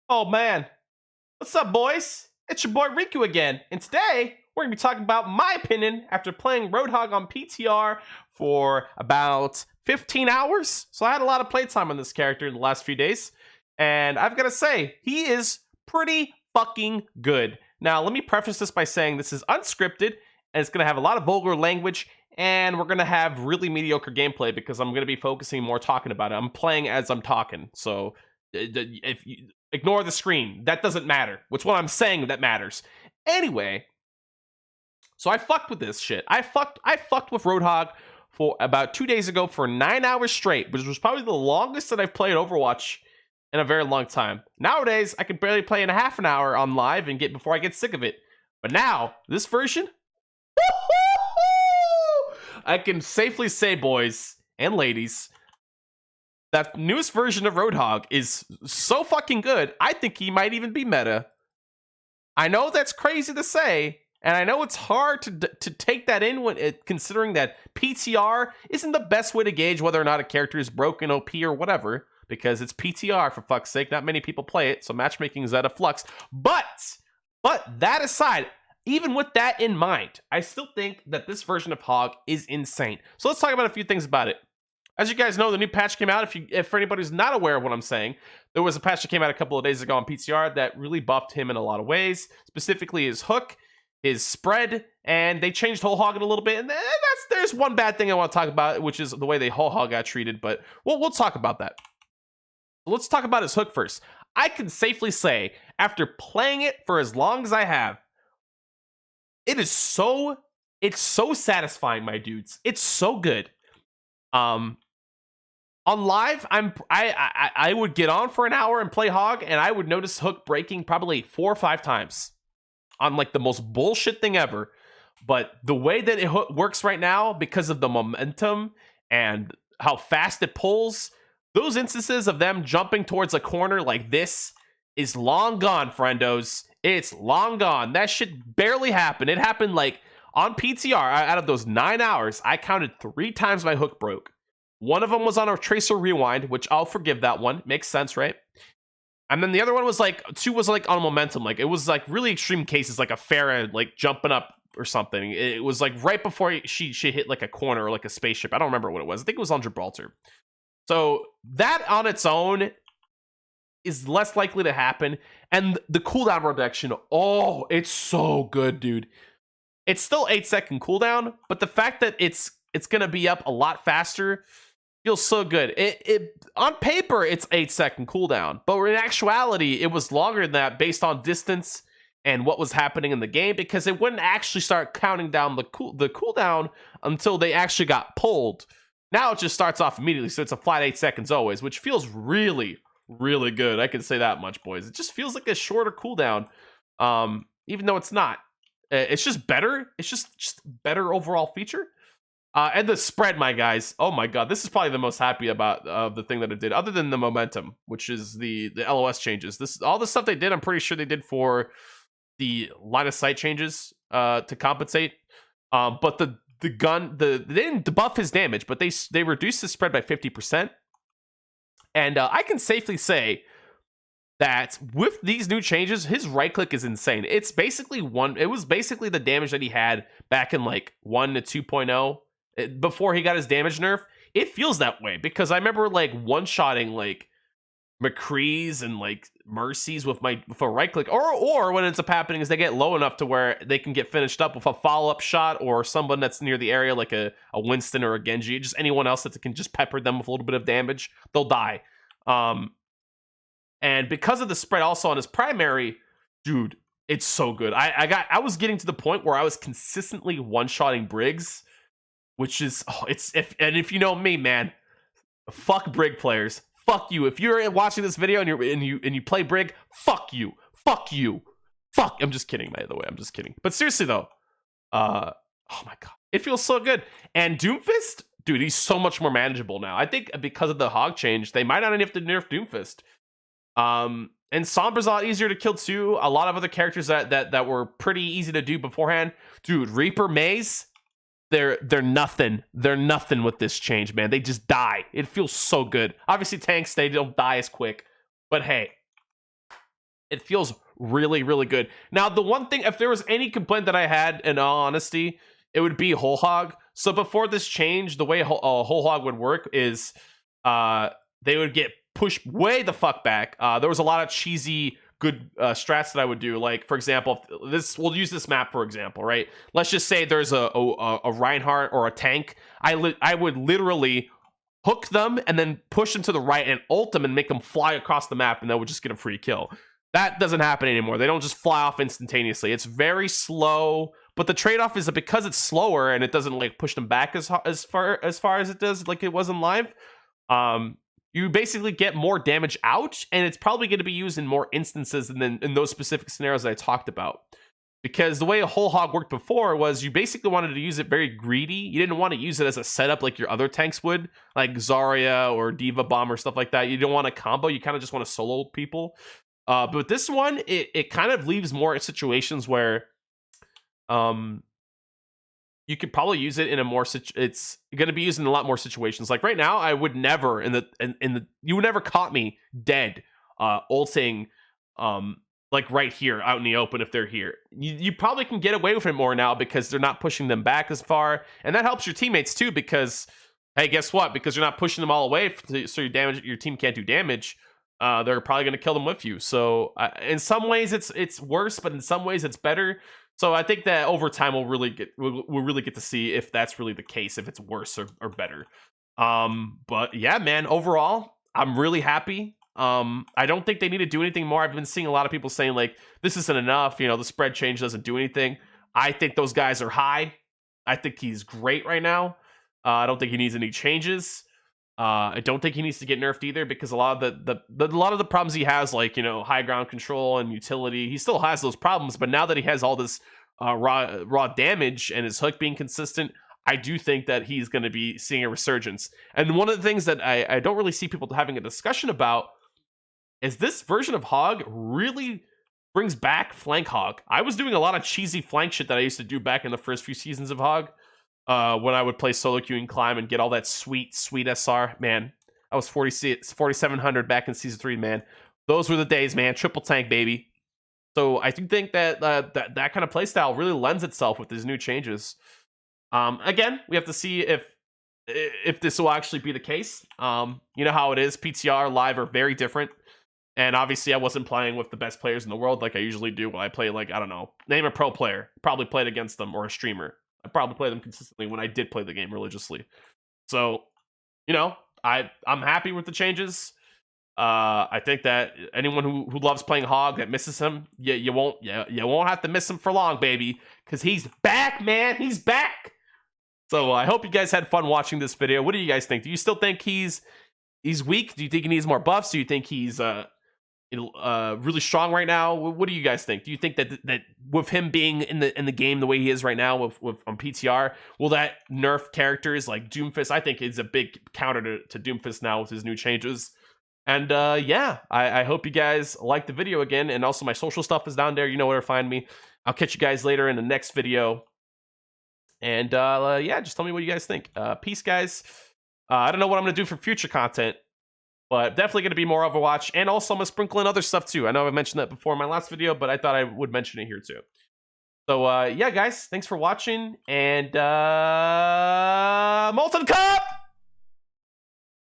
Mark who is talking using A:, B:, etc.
A: Oh man, what's up, boys? It's your boy Riku again, and today we're gonna be talking about my opinion after playing Roadhog on PTR for about 15 hours. So I had a lot of playtime on this character in the last few days, and I've gotta say, he is pretty fucking good. Now, let me preface this by saying this is unscripted, and it's gonna have a lot of vulgar language, and we're gonna have really mediocre gameplay because I'm gonna be focusing more talking about it. I'm playing as I'm talking, so if you ignore the screen, that doesn't matter. It's what I'm saying that matters. Anyway, so I fucked with this shit. I fucked with Roadhog for about 2 days ago for 9 hours straight, which was probably the longest that I've played Overwatch in a very long time. Nowadays, I can barely play in a half an hour on live and get before I get sick of it. But now, this version, I can safely say, boys and ladies, that newest version of Roadhog is so fucking good, I think he might even be meta. I know that's crazy to say, and I know it's hard to take that in when considering that PTR isn't the best way to gauge whether or not a character is broken, OP, or whatever, because it's PTR, for fuck's sake. Not many people play it, so matchmaking is at a flux. But that aside, even with that in mind, I still think that this version of Hog is insane. So let's talk about a few things about it. As you guys know, the new patch came out. If for anybody who's not aware of what I'm saying, there was a patch that came out a couple of days ago on PTR that really buffed him in a lot of ways, specifically his hook, his spread, and they changed whole hog a little bit. And there's one bad thing I want to talk about, which is the way the whole hog got treated, but we'll talk about that. Let's talk about his hook first. I can safely say, after playing it for as long as I have, it's so satisfying, my dudes. It's so good. On live, I would get on for an hour and play Hog, and I would notice hook breaking probably 4 or 5 times on like the most bullshit thing ever. But the way that it works right now, because of the momentum and how fast it pulls, those instances of them jumping towards a corner like this is long gone, friendos. It's long gone. That shit barely happened. It happened like on PTR. Out of those 9 hours, I counted 3 times my hook broke. One of them was on a tracer rewind, which I'll forgive that one. Makes sense, right? And then the other one was like, 2 was like on momentum. Like, it was like really extreme cases, like a Farah like jumping up or something. It was like right before she hit like a corner or like a spaceship. I don't remember what it was. I think it was on Gibraltar. So that on its own is less likely to happen. And the cooldown reduction, oh, it's so good, dude. It's still 8-second cooldown, but the fact that it's gonna be up a lot faster feels so good. It on paper it's 8-second cooldown, but in actuality it was longer than that based on distance and what was happening in the game, because it wouldn't actually start counting down the cooldown until they actually got pulled. Now it just starts off immediately, so it's a flat 8 seconds always, which feels really, really good. I can say that much, boys. It just feels like a shorter cooldown, even though it's not. It's just better. It's just better overall feature. And the spread, my guys. Oh my god, this is probably the most happy about the thing that it did, other than the momentum, which is the LOS changes. All the stuff they did, I'm pretty sure they did for the line of sight changes to compensate. But the gun, they didn't debuff his damage, but they reduced his spread by 50%. And I can safely say that with these new changes, his right click is insane. It's basically it was basically the damage that he had back in like 1 to 2.0. Before he got his damage nerf. It feels that way because I remember like one-shotting like McCree's and like Mercy's with a right click, or what ends up happening is they get low enough to where they can get finished up with a follow-up shot or someone that's near the area, like a Winston or a Genji, just anyone else that can just pepper them with a little bit of damage, they'll die. And because of the spread also on his primary, dude, it's so good. I was getting to the point where I was consistently one-shotting Briggs, which is if you know me, man, fuck Brig players, fuck you. If you're watching this video and you play Brig, fuck you. I'm just kidding, by the way. I'm just kidding. But seriously though, oh my god, it feels so good. And Doomfist, dude, he's so much more manageable now. I think because of the hog change, they might not even have to nerf Doomfist. And Sombra's a lot easier to kill too. A lot of other characters that were pretty easy to do beforehand, dude. Reaper, Maze. They're nothing. They're nothing with this change, man. They just die. It feels so good. Obviously, tanks, they don't die as quick. But hey, it feels really, really good. Now, the one thing, if there was any complaint that I had, in all honesty, it would be Whole Hog. So before this change, the way Whole Hog would work is they would get pushed way the fuck back. There was a lot of cheesy good strats that I would do. Like, for example, we'll use this map for example, right? Let's just say there's a Reinhardt or a tank. I would literally hook them and then push them to the right and ult them and make them fly across the map, and that would just get a free kill. That doesn't happen anymore. They don't just fly off instantaneously. It's very slow, but the trade-off is that because it's slower and it doesn't like push them back as far as it does like it was in live, you basically get more damage out, and it's probably going to be used in more instances than in those specific scenarios that I talked about. Because the way a Whole Hog worked before was you basically wanted to use it very greedy. You didn't want to use it as a setup like your other tanks would, like Zarya or Diva Bomb or stuff like that. You don't want a combo. You kind of just want to solo people. But with this one, it kind of leaves more situations where you could probably use it in a more it's going to be used in a lot more situations. Like right now, I would never you would never caught me dead ulting like right here out in the open if they're here. You probably can get away with it more now because they're not pushing them back as far, and that helps your teammates too because hey, guess what? Because you're not pushing them all away so your team can't do damage. They're probably going to kill them with you. So in some ways it's worse, but in some ways it's better. So I think that over time we'll really get to see if that's really the case, if it's worse or better. But yeah, man, overall, I'm really happy. I don't think they need to do anything more. I've been seeing a lot of people saying like this isn't enough. You know, the spread change doesn't do anything. I think those guys are high. I think he's great right now. I don't think he needs any changes. I don't think he needs to get nerfed either because a lot of the problems he has, like, you know, high ground control and utility, he still has those problems. But now that he has all this raw damage and his hook being consistent, I do think that he's going to be seeing a resurgence. And one of the things that I don't really see people having a discussion about is this version of Hog really brings back flank Hog. I was doing a lot of cheesy flank shit that I used to do back in the first few seasons of Hog. When I would play solo queue and climb and get all that sweet SR, man, I was 4,700 back in season 3, man. Those were the days, man. Triple tank, baby. So I do think that that kind of playstyle really lends itself with these new changes. Again, we have to see if this will actually be the case. You know how it is. PTR live are very different. And obviously, I wasn't playing with the best players in the world like I usually do when I play, like, I don't know, name a pro player. Probably played against them, or a streamer. I probably play them consistently when I did play the game religiously. So, you know, I'm happy with the changes. I think that anyone who loves playing Hog that misses him, you won't have to miss him for long, baby, because he's back, man. He's back. So I hope you guys had fun watching this video. What do you guys think? Do you still think he's weak? Do you think he needs more buffs? Do you think he's really strong right now? What do you guys think? Do you think that with him being in the game the way he is right now with on PTR, will that nerf characters like Doomfist? I think is a big counter to Doomfist now with his new changes. And yeah, I hope you guys like the video again, and also my social stuff is down there. You know where to find me. I'll catch you guys later in the next video. And yeah, just tell me what you guys think. Peace, guys. I don't know what I'm gonna do for future content, but definitely going to be more Overwatch. And also I'm going to sprinkle in other stuff too. I know I mentioned that before in my last video, but I thought I would mention it here too. So yeah, guys, thanks for watching. And Molten Cup!